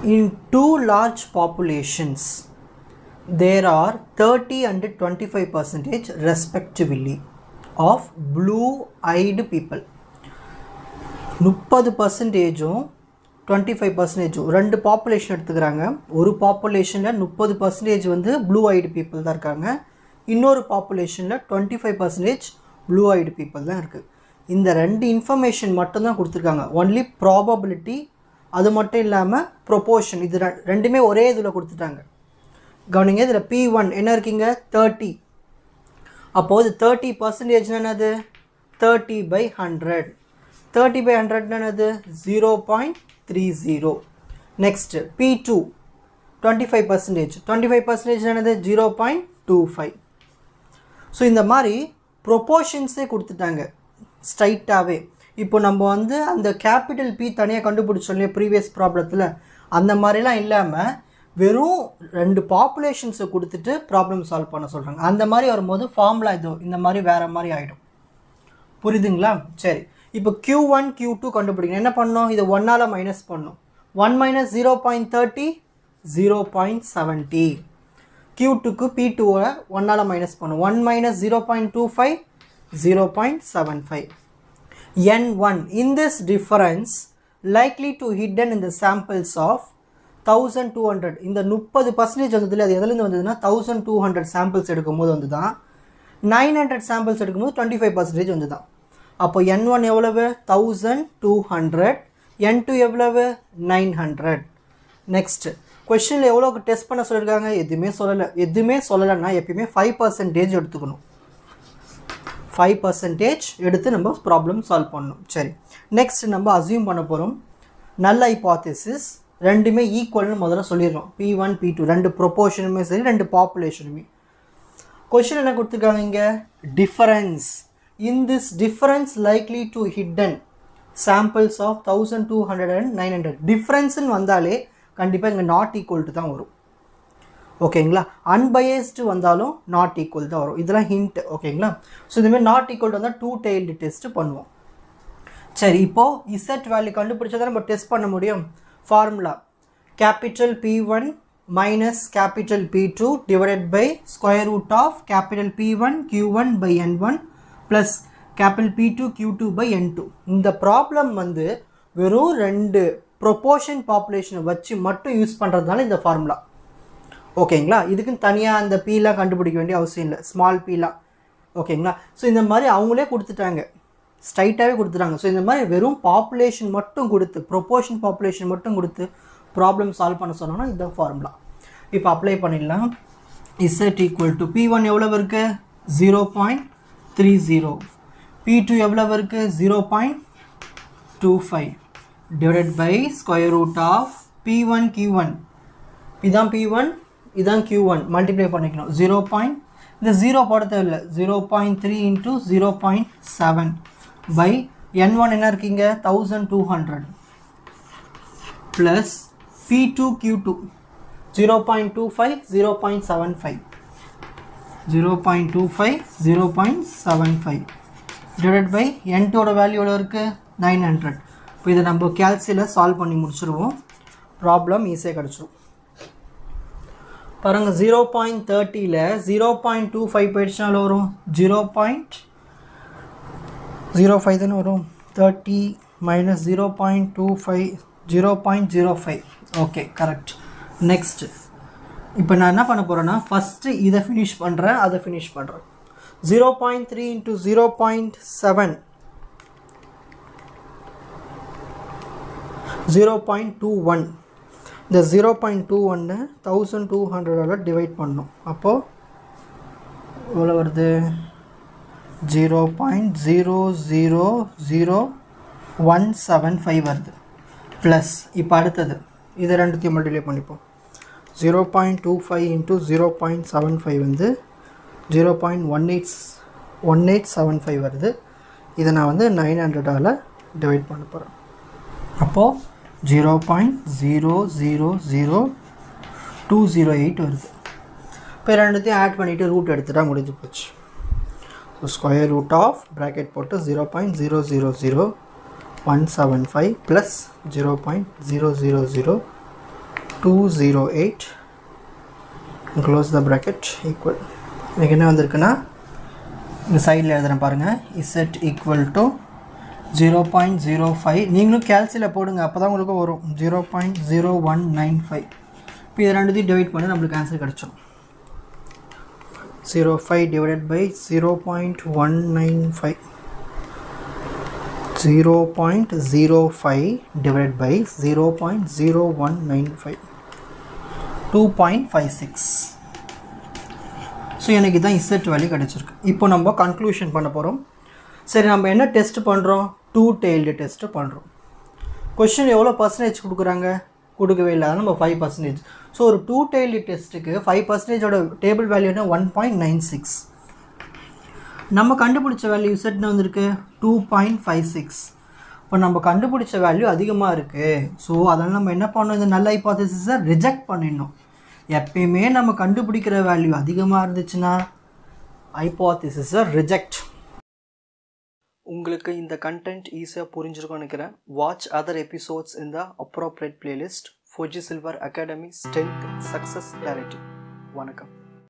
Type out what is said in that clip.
In two large populations, there are 30 and 25% respectively of blue-eyed people. 30%ம் 25%ம் ரெண்டு population எடுத்துக்கிறாங்க. ஒரு பாப்புலேஷனில் 30% வந்து ப்ளூ ஐடு பீப்புள் தான் இருக்காங்க. இன்னொரு பாப்புலேஷனில் 25% ப்ளூ ஐடு பீப்புள் தான் இருக்குது. இந்த ரெண்டு இன்ஃபர்மேஷன் மட்டும்தான் கொடுத்துருக்காங்க. ஒன்லி ப்ராபபிலிட்டி, அது மட்டும் இல்லாமல் ப்ரொபோர்ஷன், இது ரெண்டுமே ஒரே இதில் கொடுத்துட்டாங்க. கவனிங்க, இதில் P1 என்ன இருக்கீங்க 30. அப்போது 30% என்னது 30/100. 30/100 என்னது 0.30. Next P2 25%. 25% என்னது 0.25. ஸோ இந்த மாதிரி ப்ரொபோர்ஷன்ஸே கொடுத்துட்டாங்க ஸ்ட்ரைட்டாகவே. இப்போ நம்ம வந்து அந்த கேபிட்டல் P தனியாக கண்டுபிடிச்சோம் இல்லையா ப்ரீவியஸ் ப்ராப்ளத்தில், அந்த மாதிரிலாம் இல்லாமல் வெறும் ரெண்டு பாப்புலேஷன்ஸை கொடுத்துட்டு ப்ராப்ளம் சால்வ் பண்ண சொல்கிறாங்க. அந்த மாதிரி வரும்போது ஃபார்முலா இதோ இந்த மாதிரி வேறு மாதிரி ஆகிடும். புரியுதுங்களா? சரி, இப்போ Q1 Q2 கண்டுபிடிக்கணும். என்ன பண்ணணும்? இதை 1ஆல் மைனஸ் பண்ணணும். 1 - 0.30 0.70. Q2க்கு P2வை 1ஆல் மைனஸ் பண்ணணும். 1 - 0.25 0.75. N1 in this difference likely to hidden in the samples of 1200. இந்த 30% வந்ததில்லை, அது எதுலேருந்து வந்ததுன்னா 1200 சாம்பிள்ஸ் எடுக்கும்போது வந்து தான். 900 சாம்பிள்ஸ் எடுக்கும்போது 25% வந்து தான். அப்போ N1 எவ்வளவு 1200, N2 எவ்வளவு 900. நெக்ஸ்ட் கொஸ்டினில் எவ்வளோக்கு டெஸ்ட் பண்ண சொல்லியிருக்காங்க? எதுவுமே சொல்லலைன்னா எப்பயுமே 5% எடுத்துக்கணும். 5% எடுத்து நம்ம ப்ராப்ளம் சால்வ் பண்ணணும். சரி, நெக்ஸ்ட் நம்ம அசியூம் பண்ண போகிறோம் நல்ல ஹைபோதேசிஸ் ரெண்டுமே ஈக்குவல்னு முதல்ல சொல்லிடுறோம். P1 P2 ரெண்டு ப்ரொபோர்ஷனுமே சரி, ரெண்டு பாப்புலேஷனுமே. கொஸ்டின் என்ன கொடுத்துருக்காங்க இங்கே? Difference. In this difference likely to hidden samples of 1200 and 900. டிஃப்ரென்ஸ்ன்னு வந்தாலே கண்டிப்பாக இங்கே நாட் ஈக்குவல் டு தான் வரும். ஓகேங்களா? அன்பயஸ்டு வந்தாலும் நாட் ஈக்குவல் தான் வரும். இதெல்லாம் ஹிண்ட். ஓகேங்களா? ஸோ இதுமாதிரி நாட் ஈக்குவல் வந்தால் 2 tailed டெஸ்ட்டு பண்ணுவோம். சரி, இப்போது இசட் வேல்யூ கண்டுபிடிச்சா தான் நம்ம டெஸ்ட் பண்ண முடியும். Formula capital P1 minus capital P2 divided by square root of capital P1 Q1 by N1 plus capital P2 Q2 by N2. இந்த ப்ராப்ளம் வந்து வெறும் ரெண்டு ப்ரொபோர்ஷன் பாப்புலேஷனை வச்சு மட்டும் யூஸ் பண்ணுறதுனால இந்த ஃபார்முலா. ஓகேங்களா? இதுக்குன்னு தனியாக அந்த பீலாம் கண்டுபிடிக்க வேண்டிய அவசியம் இல்லை, ஸ்மால் பீலாம். ஓகேங்களா? ஸோ இந்த மாதிரி அவங்களே கொடுத்துட்டாங்க, ஸ்ட்ரைட்டாகவே கொடுத்துட்டாங்க. ஸோ இந்த மாதிரி வெறும் பாப்புலேஷன் மட்டும் கொடுத்து, ப்ரொபோர்ஷன் பாப்புலேஷன் மட்டும் கொடுத்து ப்ராப்ளம் சால்வ் பண்ண சொன்னோன்னா இதுதான் ஃபார்முலா. இப்போ அப்ளை பண்ணிடலாம். இசட் ஈக்குவல் டு P1 எவ்வளவு இருக்குது 0.30, P2 எவ்வளவு இருக்குது 0.25 divided by square root of P1 Q1. இதான் P1, இதான் Q1, மல்டிப்ளை பண்ணிக்கணும். 0. இந்த 0 போட தேவையில்லை, 0.3 இன்ட்டு 0.7 பை N1 என்ன இருக்கீங்க 1200 plus P2 Q2 0.25 0.75 0.25 divide by N2ஓட வேல்யூ எவ்வளோ இருக்குது 900. இப்போ இதை நம்ம கேல்சியில் சால்வ் பண்ணி முடிச்சிருவோம். ப்ராப்ளம் ஈஸியாக கிடச்சிரும். பாருங்கள், 0.30ல் 0.25 போயிடுச்சுனால வரும் 0.05 தானே வரும். 30 மைனஸ் 0.25 0.05. Okay, correct. நெக்ஸ்ட் இப்போ நான் என்ன பண்ண போகிறேன்னா ஃபஸ்ட்டு இதை ஃபினிஷ் பண்ணுறேன், அதை ஃபினிஷ் பண்ணுறேன். 0.3 இன்ட்டு 0.7 0.21. இந்த 0.21 1200 டிவைட் பண்ணணும். அப்போது எவ்வளோ வருது 0.0000175 வருது. ப்ளஸ் இப்போ அடுத்தது இதை ரெண்டுத்தையும் மல்டிப்ளை பண்ணிப்போம். 0.25 இன்ட்டு 0.75 வந்து 0.1875 வருது. இதை நான் வந்து 900ஆல் டிவைட் பண்ண போகிறேன். அப்போது 0.000208 வருது. இப்போ ரெண்டுத்தையும் ஆட் பண்ணிவிட்டு ரூட் எடுத்துட்டா முடிஞ்சு போச்சு. So square root of bracket போட்டு 0.000175 plus 0.000208 208 close the bracket equal எனக்கு என்ன வந்திருக்குன்னா இந்த சைடில் எழுதுகிறேன் பாருங்கள் z equal to 0.05 நீங்களும் கேல்சியில் போடுங்க அப்போ தான் உங்களுக்கு வரும் 0.0195 இப்போ இது ரெண்டுத்தையும் டிவைட் பண்ணி நம்மளுக்கு ஆன்சர் கிடச்சிடும் 05 divided by 0.195 0.05 divided by 0.0195 2.56 so எனக்கு இதான் இசட் வேல்யூ கிடச்சிருக்கு இப்போ நம்ம கன்க்ளூஷன் பண்ண போகிறோம் சரி நம்ம என்ன டெஸ்ட் பண்ணுறோம் டூ டெய்ல்டு டெஸ்ட்டு பண்ணுறோம் கொஷின் எவ்வளோ பர்சன்டேஜ் கொடுக்குறாங்க கொடுக்கவே இல்லை நம்ம 5%. ஸோ ஒரு டூ டெய்ல்டு டெஸ்ட்டுக்கு 5%ஓட டேபிள் வேல்யூனா 1.96 நம்ம கண்டுபிடிச்ச வேல்யூ இசட்னு வந்திருக்கு 2.56 இப்போ நம்ம கண்டுபிடிச்ச வேல்யூ அதிகமாக இருக்குது ஸோ அதனால் நம்ம என்ன பண்ணணும் இந்த நல்ல ஹைபோதேசிஸை ரிஜெக்ட் பண்ணிடணும் எப்பயுமே நம்ம கண்டுபிடிக்கிற வேல்யூ அதிகமாக இருந்துச்சுன்னா ஹைபோதேசிஸை ரிஜெக்ட் உங்களுக்கு இந்த கண்டென்ட் ஈஸியாக புரிஞ்சிருக்கும்னு நினைக்கிறேன் வாட்ச் அதர் எபிசோட்ஸ் இன் த appropriate playlist Fauji silver academy strength success clarity வணக்கம்